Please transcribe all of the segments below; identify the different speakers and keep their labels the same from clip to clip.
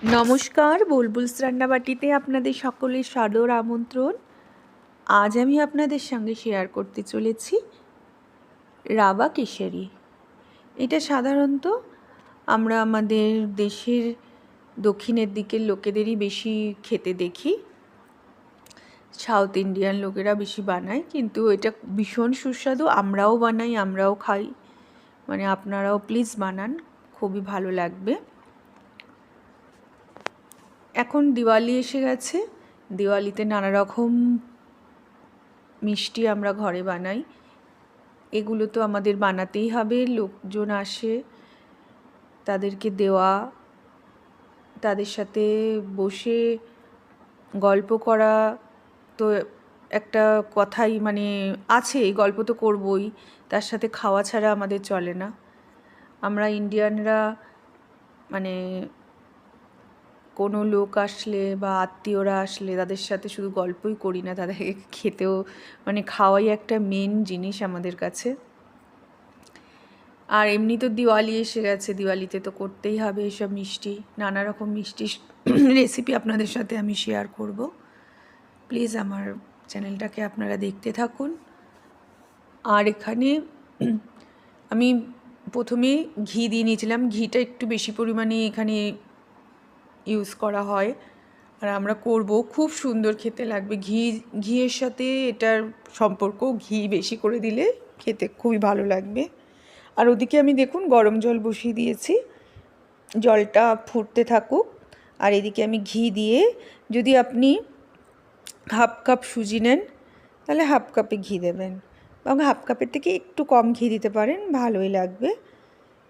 Speaker 1: নমস্কার, বুলবুলস রান্নাবাটিতে আপনাদের সকলের সাদর আমন্ত্রণ। আজ আমি আপনাদের সঙ্গে শেয়ার করতে চলেছি রাবা কেশরি। এটা সাধারণত আমরা আমাদের দেশের দক্ষিণের দিকের লোকেদেরই বেশি খেতে দেখি। সাউথ ইন্ডিয়ান লোকেরা বেশি বানায়, কিন্তু এটা ভীষণ সুস্বাদু। আমরাও বানাই, আমরাও খাই, মানে আপনারাও প্লিজ বানান, খুবই ভালো লাগবে। এখন দিওয়ালি এসে গেছে। দিওয়ালিতে নানা রকম মিষ্টি আমরা ঘরে বানাই। এগুলো তো আমাদের বানাতেই হবে। লোকজন আসে, তাদেরকে দেওয়া, তাদের সাথে বসে গল্প করা তো একটা কথাই মানে আছে, গল্প তো করবই, তার সাথে খাওয়া ছাড়া আমাদের চলে না। আমরা ইন্ডিয়ানরা মানে কোনো লোক আসলে বা আত্মীয়রা আসলে তাদের সাথে শুধু গল্পই করি না, তাদেরকে খেতেও মানে খাওয়াই একটা মেন জিনিস আমাদের কাছে। আর এমনি তো দিওয়ালি এসে গেছে, দিওয়ালিতে তো করতেই হবে এসব মিষ্টি। নানা রকম মিষ্টি রেসিপি আপনাদের সাথে আমি শেয়ার করব। প্লিজ আমার চ্যানেলটাকে আপনারা দেখতে থাকুন। আর এখানে আমি প্রথমে ঘি দিয়ে নিয়েছিলাম। ঘিটা একটু বেশি পরিমাণে এখানে ইউজ করা হয়, আর আমরা করব, খুব সুন্দর খেতে লাগবে। ঘিয়ের সাথে এটার সম্পর্ক, ঘি বেশি করে দিলে খেতে খুবই ভালো লাগবে। আর ওদিকে আমি দেখুন গরম জল বসিয়ে দিয়েছি, জলটা ফুটতে থাকুক। আর এদিকে আমি ঘি দিয়ে, যদি আপনি হাফ কাপ সুজি নেন তাহলে হাফ কাপে ঘি দেবেন, এবং হাফ কাপের থেকে একটু কম ঘি দিতে পারেন, ভালোই লাগবে।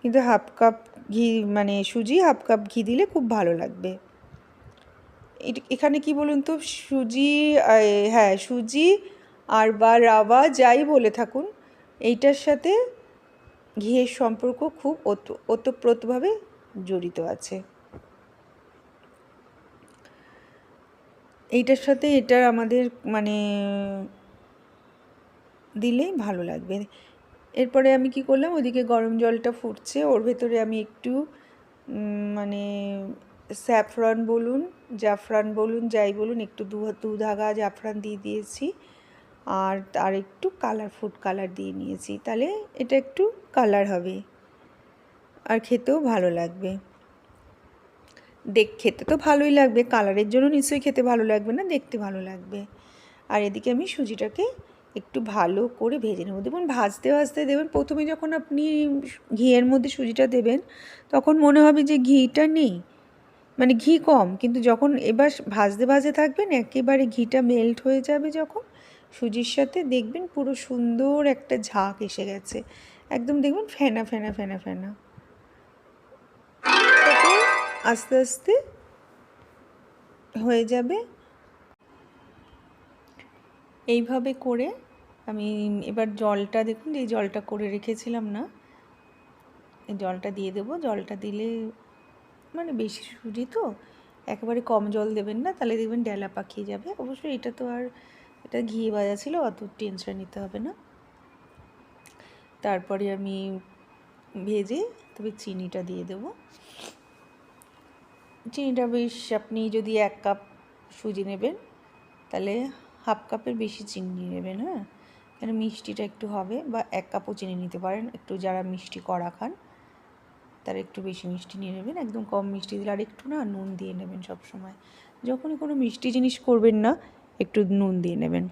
Speaker 1: কিন্তু হাফ কাপ ঘি মানে সুজি, হাফ কাপ ঘি দিলে খুব ভালো লাগবে। এখানে কি বলুন তো, সুজি, হ্যাঁ সুজি আর বা রাবা যাই বলে থাকুন, এইটার সাথে ঘিয়ের সম্পর্ক খুব ওতপ্রোতভাবে জড়িত আছে। এইটার সাথে এটার আমাদের মানে দিলেই ভালো লাগবে। এরপরে আমি কি করলাম, ওদিকে গরম জলটা ফুটছে, ওর ভেতরে আমি একটু মানে স্যাফরন বলুন, জাফরান বলুন, যাই বলুন, একটু দু ধাগা জাফরান দিয়ে দিয়েছি। আর একটু ফুড কালার দিয়ে নিয়েছি, তাহলে এটা একটু কালার হবে আর খেতেও ভালো লাগবে। খেতে তো ভালোই লাগবে, কালারের জন্য নিশ্চয়ই খেতে ভালো লাগবে না, দেখতে ভালো লাগবে। আর এদিকে আমি সুজিটাকে একটু ভালো করে ভেজে নেব। দেখুন ভাজতে ভাজতে দেবেন, প্রথমে যখন আপনি ঘিয়ের মধ্যে সুজিটা দেবেন তখন মনে হবে যে ঘিটা নেই, মানে ঘি কম, কিন্তু যখন এবার ভাজতে ভাজতে থাকবেন একেবারে ঘিটা মেল্ট হয়ে যাবে, যখন সুজির সাথে দেখবেন পুরো সুন্দর একটা ঝাঁক এসে গেছে, একদম দেখবেন ফেনা ফেনা ফেনা ফেনা। তারপর আস্তে আস্তে হয়ে যাবে। এইভাবে করে আমি এবার জলটা দেখুন, যে জলটা করে রেখেছিলাম না, এই জলটা দিয়ে দেবো। জলটা দিলে মানে বেশি সুজি তো, একেবারে কম জল দেবেন না, তাহলে দেখবেন ডেলা পাকিয়ে যাবে। অবশ্যই এটা তো আর এটা ঘি ভাজা ছিল, অত টেনশন নিতে হবে না। তারপরে আমি ভেজে তবে চিনিটা দিয়ে দেবো। চিনিটা বেশ, আপনি যদি 1 কাপ সুজি নেবেন তাহলে হাফ কাপের বেশি চিনি নেবেন, হ্যাঁ, কেন মিষ্টিটা একটু হবে, বা 1 কাপও চিনি নিতে পারেন। একটু যারা মিষ্টি কড়া খান তারা একটু বেশি মিষ্টি নিয়ে নেবেন, একদম কম মিষ্টি দিলে। আর একটু না নুন দিয়ে নেবেন সব সময়, যখনই কোনো মিষ্টি জিনিস করবেন না একটু নুন দিয়ে নেবেন।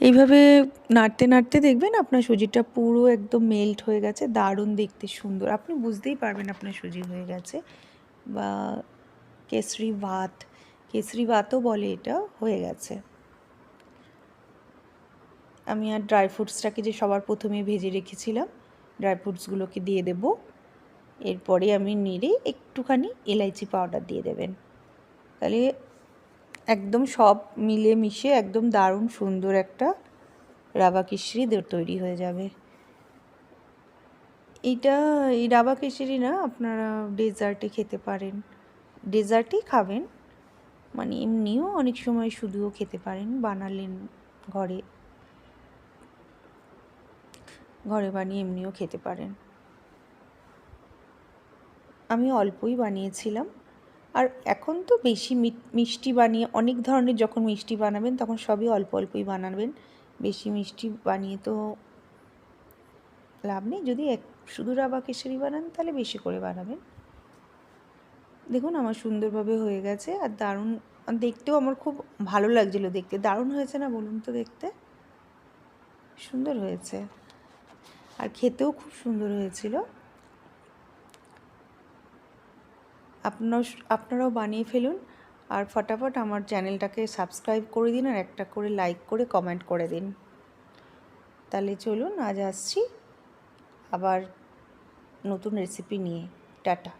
Speaker 1: এইভাবে নাড়তে নাড়তে দেখবেন আপনার সুজিটা পুরো একদম মেল্ট হয়ে গেছে, দারুণ দেখতে সুন্দর, আপনি বুঝতেই পারবেন আপনার সুজি হয়ে গেছে। বা কেসরি ভাতও বলে, এটা হয়ে গেছে। আমি আর ড্রাই ফ্রুটসটাকে যে সবার প্রথমে ভেজে রেখেছিলাম, ড্রাই ফ্রুটসগুলোকে দিয়ে দেব। এরপরে আমি নেড়ে একটুখানি এলাইচি পাউডার দিয়ে দেবেন, তাহলে একদম সব মিলে মিশে একদম দারুণ সুন্দর একটা রাবা কেশরি তৈরি হয়ে যাবে। এই রাবা কেশরি না আপনারা ডেজার্টে খেতে পারেন, ডেজার্টেই খাবেন, মানে এমনিও অনেক সময় শুধুও খেতে পারেন, বানালেন ঘরে বানিয়ে এমনিও খেতে পারেন। আমি অল্পই বানিয়েছিলাম, আর এখন তো বেশি মিষ্টি বানিয়ে, অনেক ধরনের যখন মিষ্টি বানাবেন তখন সবই অল্প অল্পই বানাবেন, বেশি মিষ্টি বানিয়ে তো লাভ নেই। যদি শুধু রাবা কেশরি বানান তাহলে বেশি করে বানাবেন। দেখুন আমার সুন্দরভাবে হয়ে গেছে, আর দারুণ দেখতেও আমার খুব ভালো লাগছিলো দেখতে। দারুণ হয়েছে না বলুন তো? দেখতে সুন্দর হয়েছে, আর খেতেও খুব সুন্দর হয়েছিল। আপনারাও বানিয়ে ফেলুন, আর ফটাফট আমার চ্যানেলটাকে সাবস্ক্রাইব করে দিন, আর একটা করে লাইক করে কমেন্ট করে দিন। তাহলে চলুন আজ আসছি আবার নতুন রেসিপি নিয়ে। টাটা।